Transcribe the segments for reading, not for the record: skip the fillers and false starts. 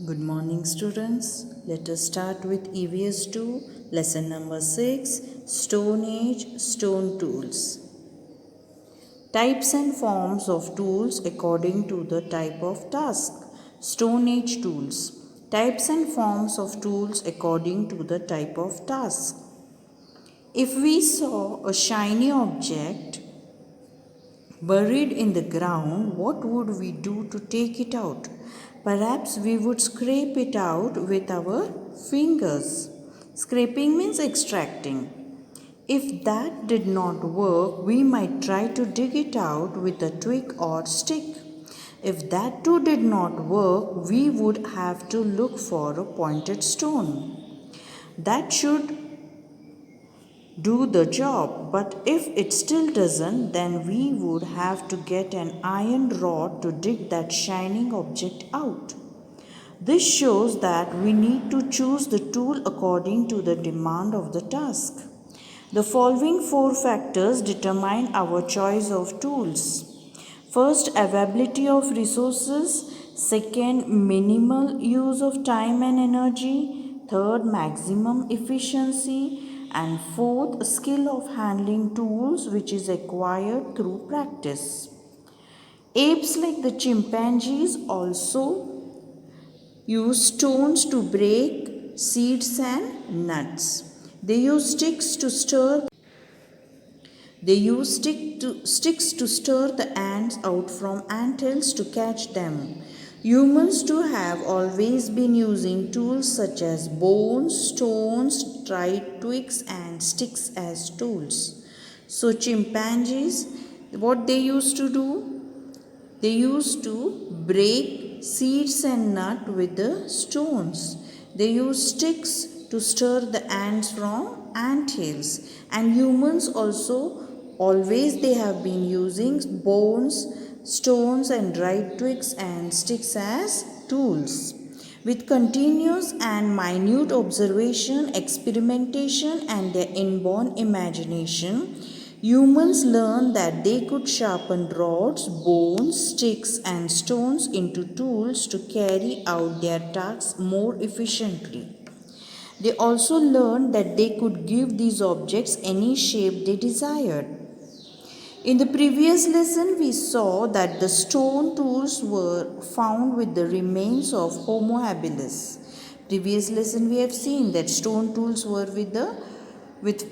Good morning, students. Let us start with EVS 2, lesson number 6, Stone Age Stone Tools. Types and forms of tools according to the type of task. Stone Age tools. Types and forms of tools according to the type of task. If we saw a shiny object buried in the ground, what would we do to take it out? Perhaps we would scrape it out with our fingers. Scraping means extracting. If that did not work, we might try to dig it out with a twig or stick. If that too did not work, we would have to look for a pointed stone. That should do the job, but if it still doesn't, then we would have to get an iron rod to dig that shining object out. This shows that we need to choose the tool according to the demand of the task. The following 4 factors determine our choice of tools. First, availability of resources. Second, minimal use of time and energy. Third, maximum efficiency. And fourth, skill of handling tools which is acquired through practice. Apes like the chimpanzees also use stones to break seeds and nuts. They use sticks to stir the ants out from anthills to catch them. Humans too have always been using tools such as bones, stones, dried twigs and sticks as tools. So chimpanzees, what they used to do? They used to break seeds and nut with the stones. They used sticks to stir the ants from anthills. And humans also always they have been using bones, stones and dried twigs and sticks as tools. With continuous and minute observation, experimentation and their inborn imagination, humans learned that they could sharpen rods, bones, sticks and stones into tools to carry out their tasks more efficiently. They also learned that they could give these objects any shape they desired. In the previous lesson, we saw that the stone tools were found with the remains of Homo habilis. Previous lesson, we have seen that stone tools were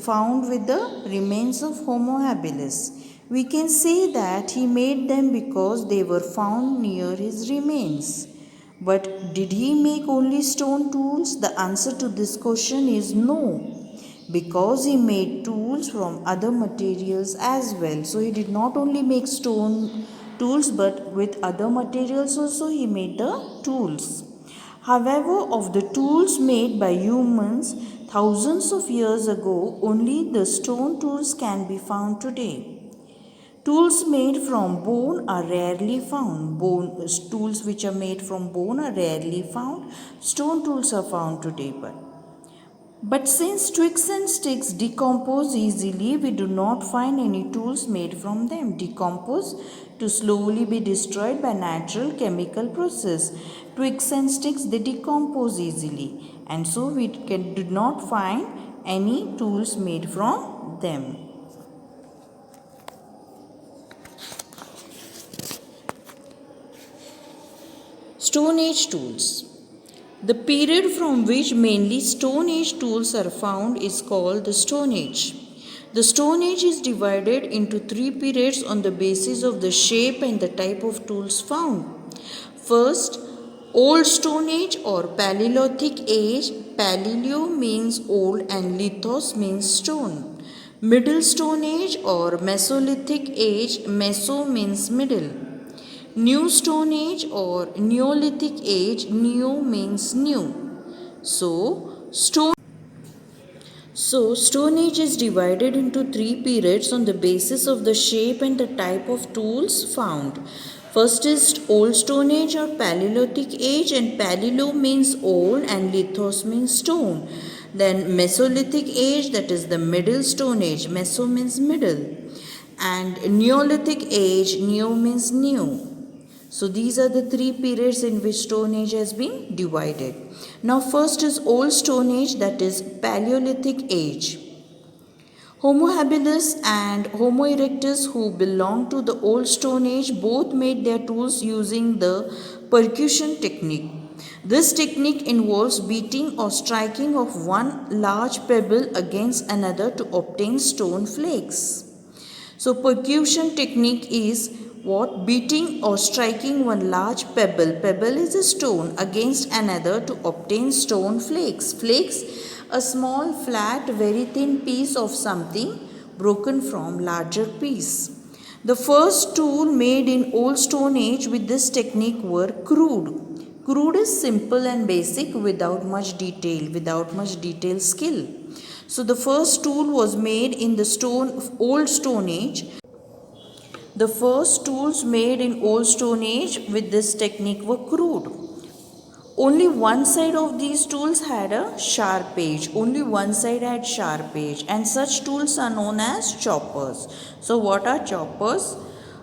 found with the remains of Homo habilis. We can say that he made them because they were found near his remains. But did he make only stone tools? The answer to this question is no, because he made tools from other materials as well. So he did not only make stone tools, but with other materials also he made the tools. However, of the tools made by humans thousands of years ago, only the stone tools can be found today. Tools made from bone are rarely found. Tools which are made from bone are rarely found. Stone tools are found today, but since twigs and sticks decompose easily, we do not find any tools made from them. Decompose to slowly be destroyed by natural chemical process. Twigs and sticks, they decompose easily, and so we do not find any tools made from them. Stone Age tools. The period from which mainly Stone Age tools are found is called the Stone Age. The Stone Age is divided into 3 periods on the basis of the shape and the type of tools found. First, Old Stone Age or Paleolithic Age. Paleo means old and lithos means stone. Middle Stone Age or Mesolithic Age. Meso means middle. New Stone Age or Neolithic Age. Neo means new. So, Stone Age is divided into 3 periods on the basis of the shape and the type of tools found. First is Old Stone Age or Paleolithic Age, and Paleo means old and lithos means stone. Then Mesolithic Age, that is the Middle Stone Age. Meso means middle. And Neolithic Age, Neo means new. So these are the three periods in which Stone Age has been divided. Now first is Old Stone Age, that is Paleolithic Age. Homo habilis and Homo erectus, who belong to the Old Stone Age, both made their tools using the percussion technique. This technique involves beating or striking of one large pebble against another to obtain stone flakes. So percussion technique is what? Beating or striking one large pebble. Pebble is a stone against another to obtain stone flakes. Flakes, a small flat very thin piece of something broken from larger piece. The first tool made in Old Stone Age with this technique were crude. Crude is simple and basic without much detail skill. So the first tool was made in the Old Stone Age. The first tools made in Old Stone Age with this technique were crude. Only one side of these tools had a sharp edge. Only one side had sharp edge, and such tools are known as choppers. So what are choppers?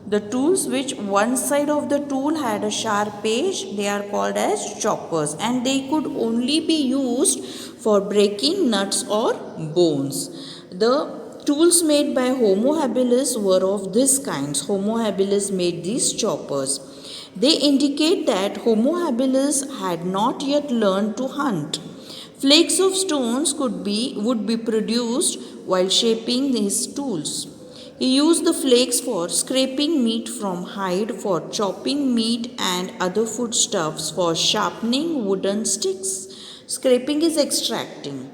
The tools which one side of the tool had a sharp edge, they are called as choppers, and they could only be used for breaking nuts or bones. The tools made by Homo habilis were of this kind. Homo habilis made these choppers. They indicate that Homo habilis had not yet learned to hunt. Flakes of stones would be produced while shaping these tools. He used the flakes for scraping meat from hide, for chopping meat and other foodstuffs, for sharpening wooden sticks. Scraping is extracting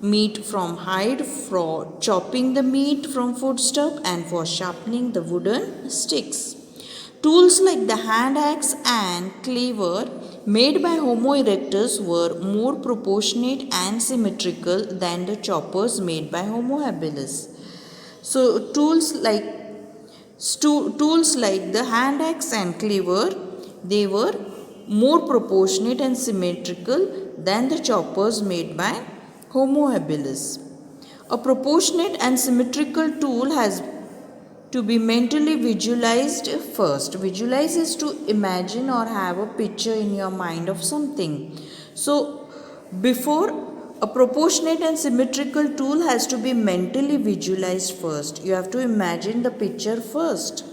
meat from hide, for chopping the meat from foodstuff, and for sharpening the wooden sticks. Tools like the hand axe and cleaver made by Homo erectus were more proportionate and symmetrical than the choppers made by Homo habilis. So tools like the hand axe and cleaver, they were more proportionate and symmetrical than the choppers made by Homo habilis. A proportionate and symmetrical tool has to be mentally visualized first. Visualize is to imagine or have a picture in your mind of something. So before a proportionate and symmetrical tool has to be mentally visualized first. You have to imagine the picture first.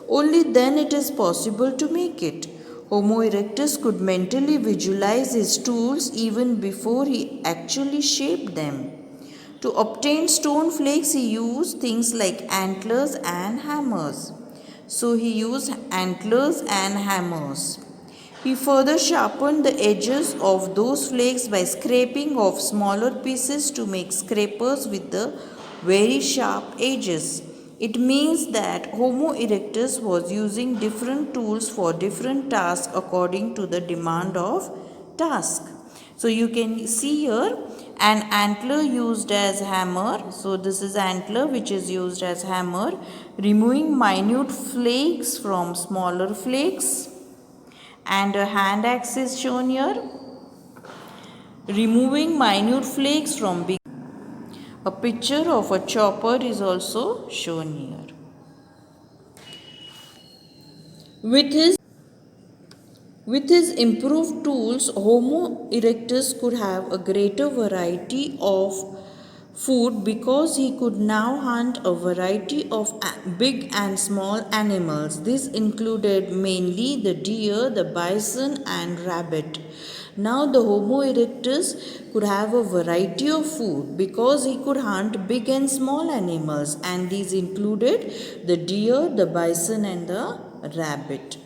Only then it is possible to make it. Homo erectus could mentally visualize his tools even before he actually shaped them. To obtain stone flakes, he used things like antlers and hammers. So he used antlers and hammers. He further sharpened the edges of those flakes by scraping off smaller pieces to make scrapers with the very sharp edges. It means that Homo erectus was using different tools for different tasks according to the demand of task. So you can see here an antler used as hammer. So this is antler which is used as hammer, removing minute flakes from smaller flakes. And a hand axe is shown here, removing minute flakes from big. A picture of a chopper is also shown here. With his improved tools, Homo erectus could have a greater variety of food because he could now hunt a variety of big and small animals. This included mainly the deer, the bison, and rabbit. Now the Homo erectus could have a variety of food because he could hunt big and small animals, and these included the deer, the bison, and the rabbit.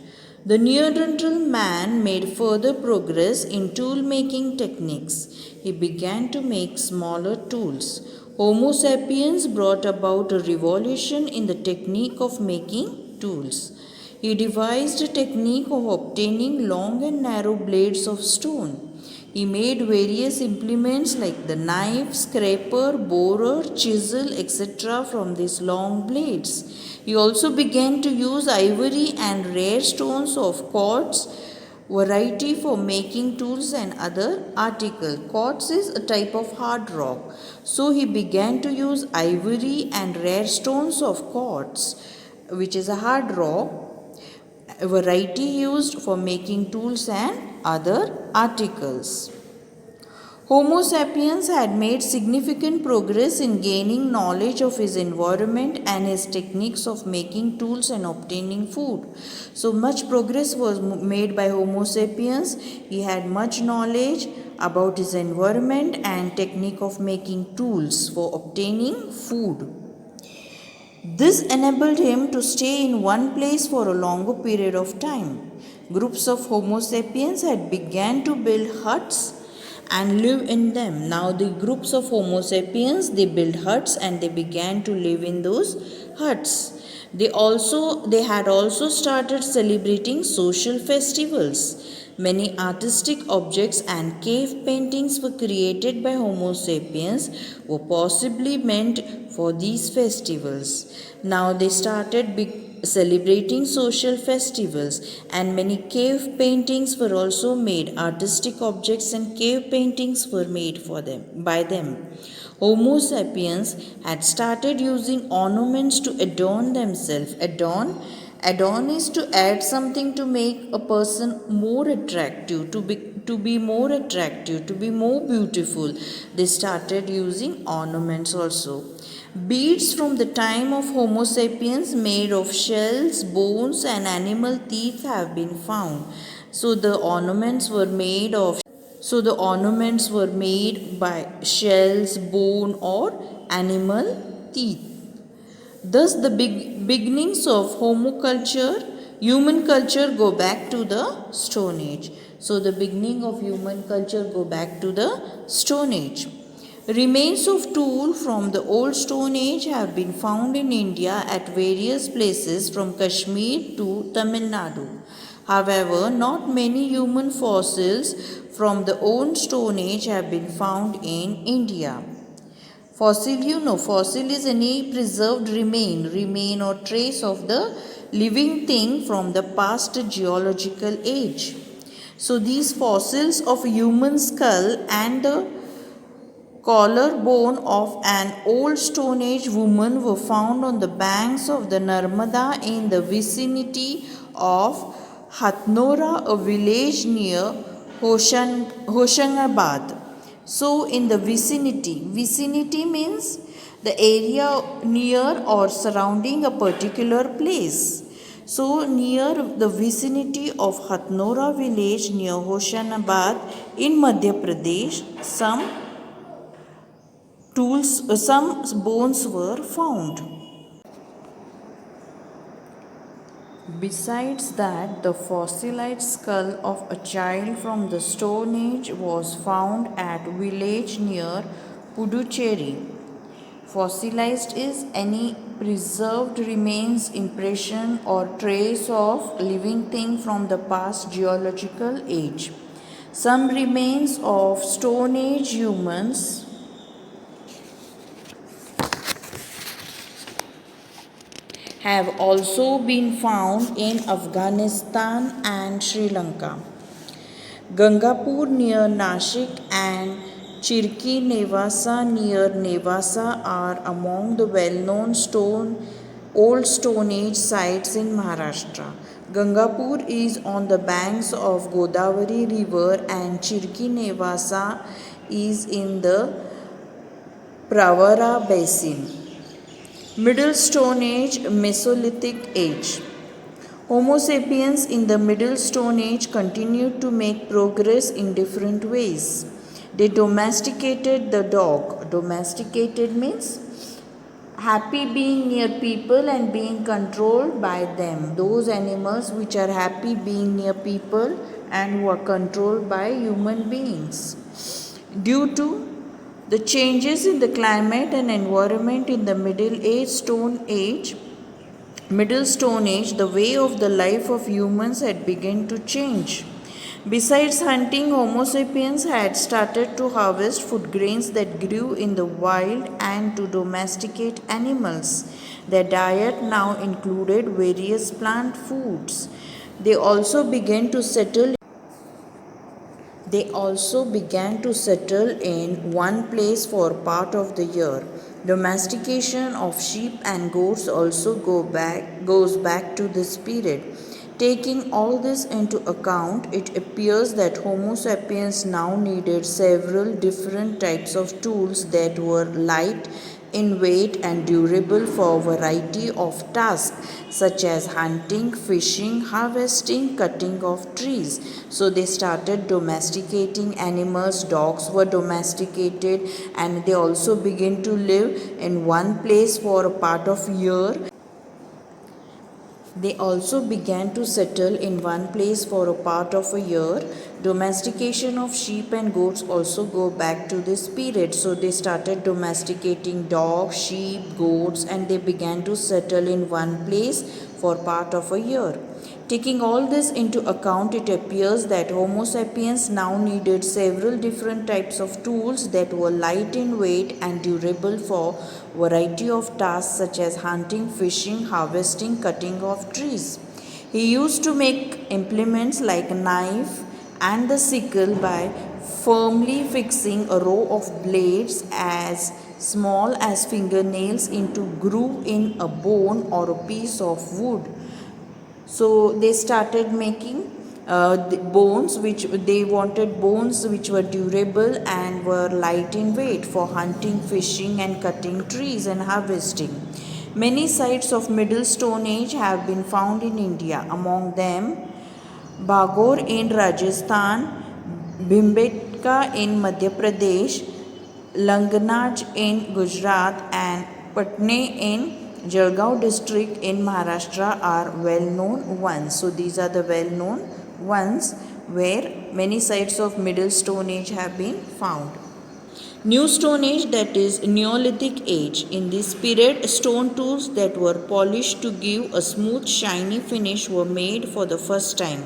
The Neanderthal man made further progress in tool making techniques. He began to make smaller tools. Homo sapiens brought about a revolution in the technique of making tools. He devised a technique of obtaining long and narrow blades of stone. He made various implements like the knife, scraper, borer, chisel, etc. from these long blades. He also began to use ivory and rare stones of quartz variety for making tools and other articles. Quartz is a type of hard rock. So he began to use ivory and rare stones of quartz, which is a hard rock, variety used for making tools and other articles. Homo sapiens had made significant progress in gaining knowledge of his environment and his techniques of making tools and obtaining food. So much progress was made by Homo sapiens. He had much knowledge about his environment and technique of making tools for obtaining food. This enabled him to stay in one place for a longer period of time. Groups of Homo sapiens had begun to build huts and live in them. Now the groups of Homo sapiens, they built huts and they began to live in those huts. They had also started celebrating social festivals. Many artistic objects and cave paintings were created by Homo sapiens were possibly meant for these festivals. Now they started celebrating social festivals, and many cave paintings were also made. Artistic objects and cave paintings were made for them by them. Homo sapiens had started using ornaments to adorn themselves. Adorn is to add something to make a person more attractive, to be more attractive, to be more beautiful. They started using ornaments also. Beads from the time of Homo sapiens made of shells, bones, and animal teeth have been found. So the ornaments were made by shells, bone, or animal teeth. Thus, the beginnings of human culture go back to the Stone Age. So, the beginning of human culture go back to the Stone Age. Remains of tools from the old Stone Age have been found in India at various places from Kashmir to Tamil Nadu. However, not many human fossils from the old Stone Age have been found in India. Fossil is any preserved remain or trace of the living thing from the past geological age. So these fossils of a human skull and the collarbone of an old Stone Age woman were found on the banks of the Narmada in the vicinity of Hatnora, a village near Hoshangabad. So, in the vicinity means the area near or surrounding a particular place. So, near the vicinity of Hatnora village near Hoshanabad in Madhya Pradesh, some bones were found. Besides that, the fossilized skull of a child from the Stone Age was found at village near Puducherry. Fossilized is any preserved remains, impression or trace of living thing from the past geological age. Some remains of Stone Age humans have also been found in Afghanistan and Sri Lanka. Gangapur near Nashik and Chirki Nevasa near Nevasa are among the well-known old Stone Age sites in Maharashtra. Gangapur is on the banks of Godavari River and Chirki Nevasa is in the Pravara Basin. Middle Stone Age, Mesolithic Age. Homo sapiens in the Middle Stone Age continued to make progress in different ways. They domesticated the dog. Domesticated means happy being near people and being controlled by them. Those animals which are happy being near people and who are controlled by human beings. Due to the changes in the climate and environment in the Middle Stone Age, the way of the life of humans had begun to change. Besides hunting, Homo sapiens had started to harvest food grains that grew in the wild and to domesticate animals. Their diet now included various plant foods. They also began to settle in one place for part of the year. Domestication of sheep and goats also goes back to this period. Taking all this into account, it appears that Homo sapiens now needed several different types of tools that were light in weight and durable for a variety of tasks such as hunting, fishing, harvesting, cutting of trees. So they started domesticating animals. Dogs were domesticated, and they also began to live in one place for a part of year. They also began to settle in one place for a part of a year. Domestication of sheep and goats also go back to this period. So they started domesticating dogs, sheep, goats, and they began to settle in one place for part of a year. Taking all this into account, it appears that Homo sapiens now needed several different types of tools that were light in weight and durable for variety of tasks such as hunting, fishing, harvesting, cutting of trees. He used to make implements like a knife and the sickle by firmly fixing a row of blades as small as fingernails into groove in a bone or a piece of wood. So they started making the bones, which they wanted bones which were durable and were light in weight for hunting, fishing, and cutting trees and harvesting. Many sites of Middle Stone Age have been found in India. Among them, Bagor in Rajasthan, Bhimbetka in Madhya Pradesh, Langanaj in Gujarat, and Patne in Jalgaon district in Maharashtra are well known ones. So these are the well known ones where many sites of Middle Stone Age have been found. New Stone Age, that is Neolithic Age. In this period, stone tools that were polished to give a smooth, shiny finish were made for the first time.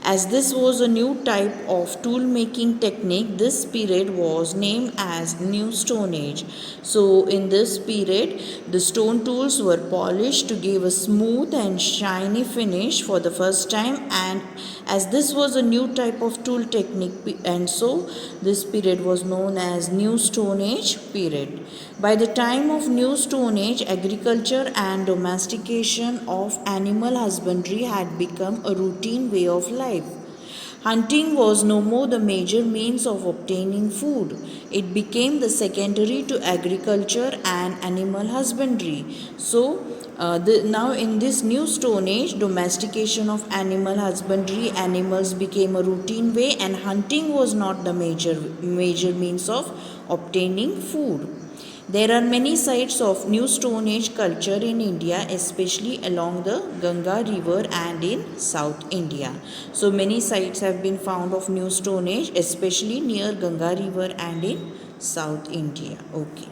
As this was a new type of tool making technique, this period was named as New Stone Age. So, in this period, the stone tools were polished to give a smooth and shiny finish for the first time, and as this was a new type of tool technique, and so this period was known as New Stone Age period. By the time of New Stone Age, agriculture and domestication of animal husbandry had become a routine way of life. Hunting was no more the major means of obtaining food. It became the secondary to agriculture and animal husbandry. So, now in this new stone age, domestication of animal husbandry, animals became a routine way, and hunting was not the major means of obtaining food. There are many sites of New Stone Age culture in India, especially along the Ganga river and in South India. So many sites have been found of New Stone Age, especially near Ganga river and in South India. Okay.